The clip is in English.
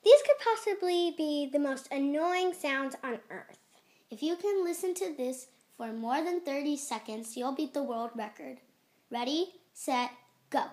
These could possibly be the most annoying sounds on Earth. If you can listen to this for more than 30 seconds, you'll beat the world record. Ready, set, go.